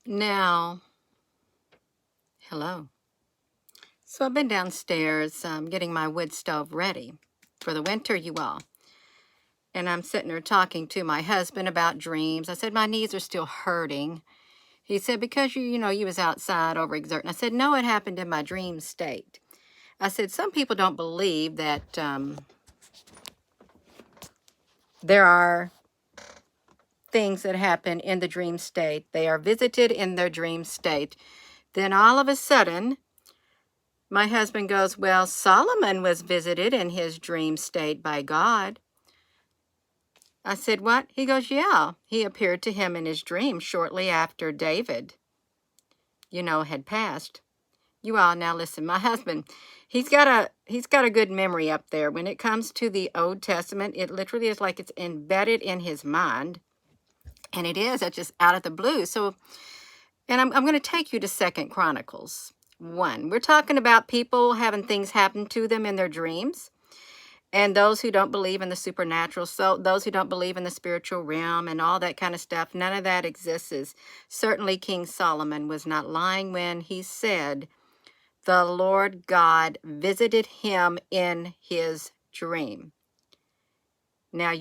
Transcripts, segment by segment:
Now, hello. So I've been downstairs getting my wood stove ready for the winter, you all. And I'm sitting there talking to my husband about dreams. I said, my knees are still hurting. He said, because you was outside overexerting. I said, no, it happened in my dream state. I said, some people don't believe that there are things that happen in the dream state. They are visited in their dream state. Then all of a sudden, my husband goes, well, Solomon was visited in his dream state by God. I said, what? He goes, yeah. He appeared to him in his dream shortly after David, had passed. You all, now listen, my husband, he's got a good memory up there. When it comes to the Old Testament, it literally is like it's embedded in his mind. And it is, it's just out of the blue. So, and I'm going to take you to 2 Chronicles 1. We're talking about people having things happen to them in their dreams. And those who don't believe in the supernatural, so those who don't believe in the spiritual realm and all that kind of stuff, none of that exists. Certainly King Solomon was not lying when he said the Lord God visited him in his dream. Now,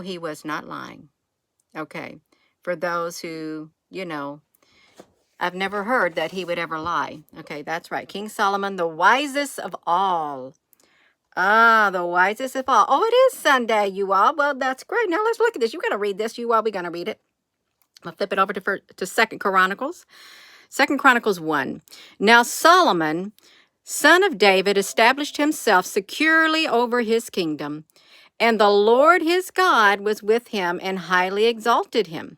he was not lying. Okay. For those who, I've never heard that he would ever lie. Okay, that's right. King Solomon, the wisest of all. Ah, the wisest of all. Oh, it is Sunday, you all. Well, that's great. Now let's look at this. You got to read this, you all. We're going to read it. I'll flip it over to 2 Chronicles. 2 Chronicles 1. Now Solomon, son of David, established himself securely over his kingdom, and the Lord his God was with him and highly exalted him.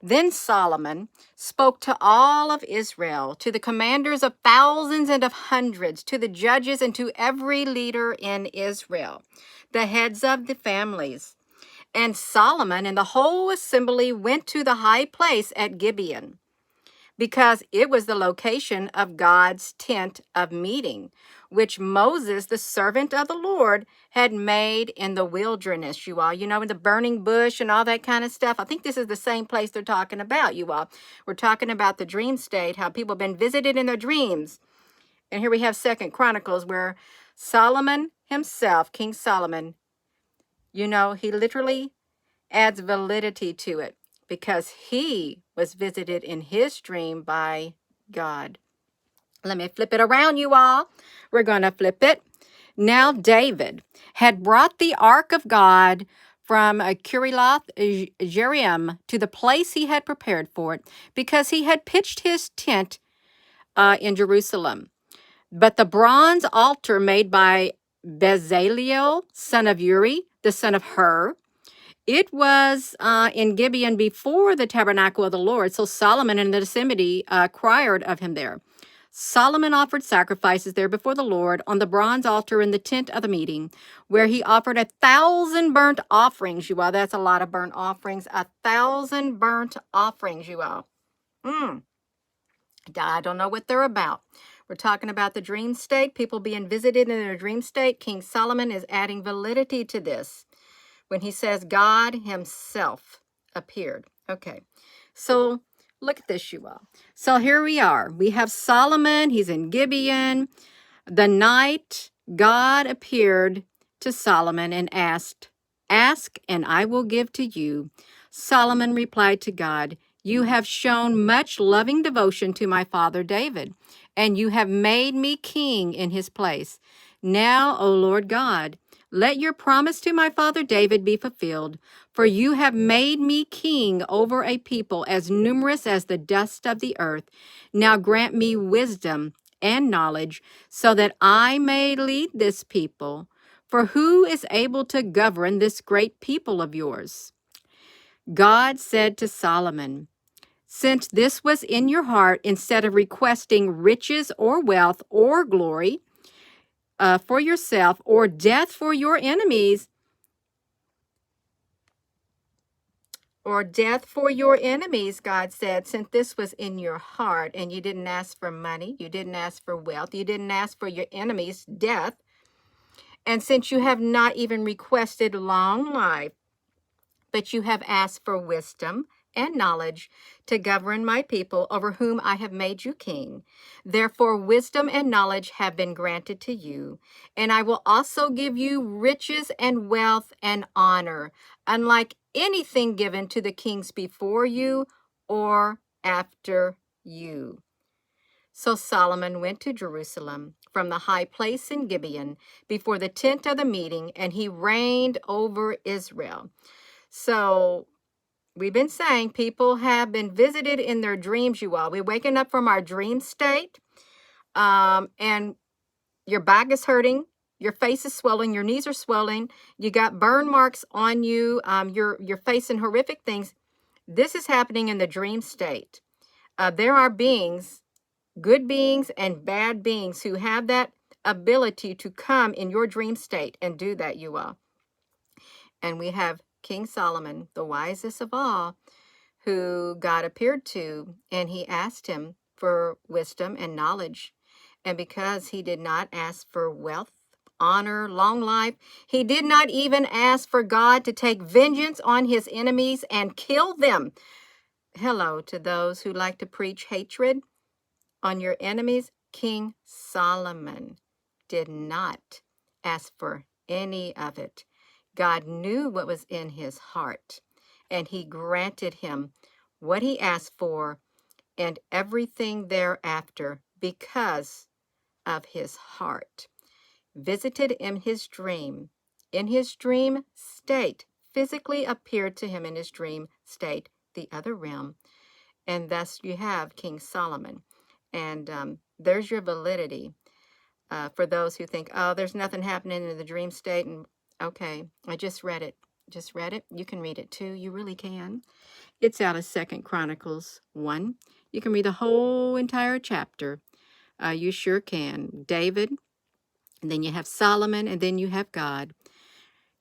Then Solomon spoke to all of Israel, to the commanders of thousands and of hundreds, to the judges and to every leader in Israel, the heads of the families. And Solomon and the whole assembly went to the high place at Gibeon, because it was the location of God's tent of meeting, which Moses, the servant of the Lord, had made in the wilderness, you all. In the burning bush and all that kind of stuff. I think this is the same place they're talking about, you all. We're talking about the dream state, how people have been visited in their dreams. And here we have 2 Chronicles, where Solomon himself, King Solomon, he literally adds validity to it, because he was visited in his dream by God. Let me flip it around, you all. We're going to flip it. Now David had brought the ark of God from Kiriath Jearim to the place he had prepared for it, because he had pitched his tent in Jerusalem. But the bronze altar made by Bezaleel, son of Uri, the son of Hur, it was in Gibeon before the tabernacle of the Lord. So Solomon and the assembly inquired of him there. Solomon offered sacrifices there before the Lord on the bronze altar in the tent of the meeting, where he offered 1,000 burnt offerings, you all. That's a lot of burnt offerings. 1,000 burnt offerings, you all. I don't know what they're about. We're talking about the dream state, people being visited in their dream state. King Solomon is adding validity to this when he says God himself appeared. Okay, so look at this, you all. So here we are. We have Solomon. He's in Gibeon. The night God appeared to Solomon and asked, "Ask, and I will give to you." Solomon replied to God, "You have shown much loving devotion to my father David, and you have made me king in his place. Now, O Lord God, let your promise to my father David be fulfilled, for you have made me king over a people as numerous as the dust of the earth. Now grant me wisdom and knowledge, so that I may lead this people. For who is able to govern this great people of yours?" God said to Solomon, "Since this was in your heart, instead of requesting riches or wealth or glory for yourself, or death for your enemies, God said, since this was in your heart and you didn't ask for money, you didn't ask for wealth, you didn't ask for your enemies' death, and since you have not even requested long life, but you have asked for wisdom and knowledge to govern my people over whom I have made you king. Therefore, wisdom and knowledge have been granted to you, and I will also give you riches and wealth and honor, unlike anything given to the kings before you or after you. So Solomon went to Jerusalem from the high place in Gibeon before the tent of the meeting, and he reigned over Israel. So we've been saying people have been visited in their dreams, you all. We're waking up from our dream state, and your back is hurting, your face is swelling, your knees are swelling, you got burn marks on you, you're facing horrific things. This is happening in the dream state. There are beings, good beings and bad beings, who have that ability to come in your dream state and do that, you all. And we have King Solomon, the wisest of all, who God appeared to, and he asked him for wisdom and knowledge. And because he did not ask for wealth, honor, long life, he did not even ask for God to take vengeance on his enemies and kill them. Hello to those who like to preach hatred on your enemies. King Solomon did not ask for any of it. God knew what was in his heart, and he granted him what he asked for and everything thereafter because of his heart. Visited in his dream state, physically appeared to him in his dream state, the other realm. And thus you have King Solomon. And there's your validity for those who think, oh, there's nothing happening in the dream state. And okay, I just read it. Just read it. You can read it too. You really can. It's out of 2 Chronicles 1. You can read the whole entire chapter. You sure can. David, and then you have Solomon, and then you have God.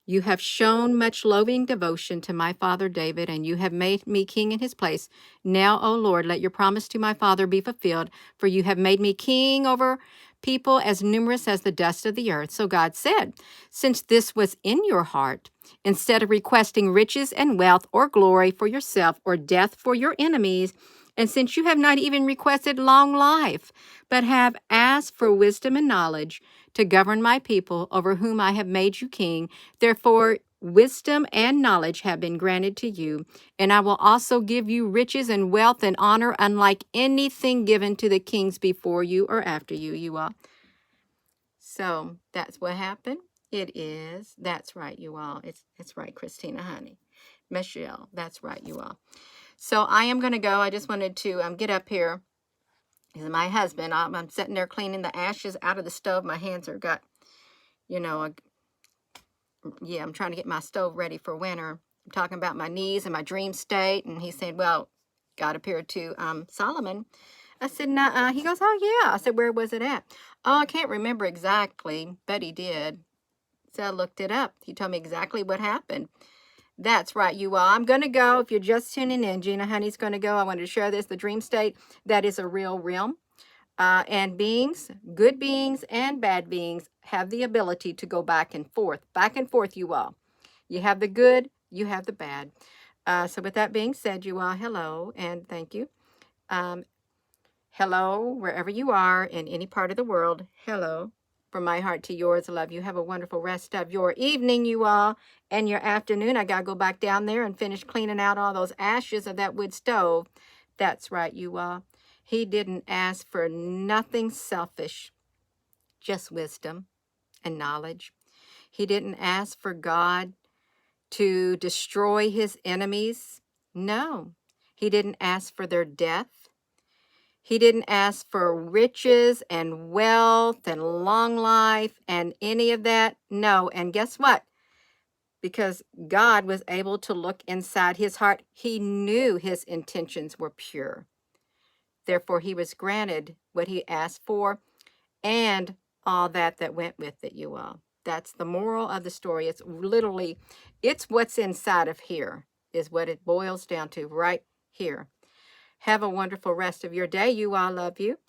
You have shown much loving devotion to my father David, and you have made me king in his place. Now, O Lord, let your promise to my father be fulfilled, for you have made me king over people as numerous as the dust of the earth. So God said, since this was in your heart, instead of requesting riches and wealth or glory for yourself or death for your enemies, and since you have not even requested long life, but have asked for wisdom and knowledge to govern my people over whom I have made you king, therefore wisdom and knowledge have been granted to you, and I will also give you riches and wealth and honor unlike anything given to the kings before you or after you, you all. So that's what happened. It is. That's right, you all. It's right, Christina, honey. Michelle, that's right, you all. So I am going to go. I just wanted to get up here. My husband, I'm sitting there cleaning the ashes out of the stove. My hands are got, I'm trying to get my stove ready for winter. I'm talking about my knees and my dream state. And he said, well, God appeared to Solomon. I said, nah. He goes, oh, yeah. I said, where was it at? Oh, I can't remember exactly, but he did. So I looked it up. He told me exactly what happened. That's right, you all. I'm going to go. If you're just tuning in, Gina Honey's going to go. I wanted to share this. The dream state, that is a real realm. And beings, good beings and bad beings, have the ability to go back and forth, you all. You have the good, you have the bad. So with that being said, you all, hello, and thank you. Hello, wherever you are in any part of the world. Hello. From my heart to yours, I love you. Have a wonderful rest of your evening, you all, and your afternoon. I got to go back down there and finish cleaning out all those ashes of that wood stove. That's right, you all. He didn't ask for nothing selfish, just wisdom and knowledge. He didn't ask for God to destroy his enemies. No, he didn't ask for their death. He didn't ask for riches and wealth and long life and any of that. No, and guess what? Because God was able to look inside his heart, he knew his intentions were pure. Therefore, he was granted what he asked for and all that went with it, you all. That's the moral of the story. It's literally, it's what's inside of here is what it boils down to right here. Have a wonderful rest of your day. You all, love you.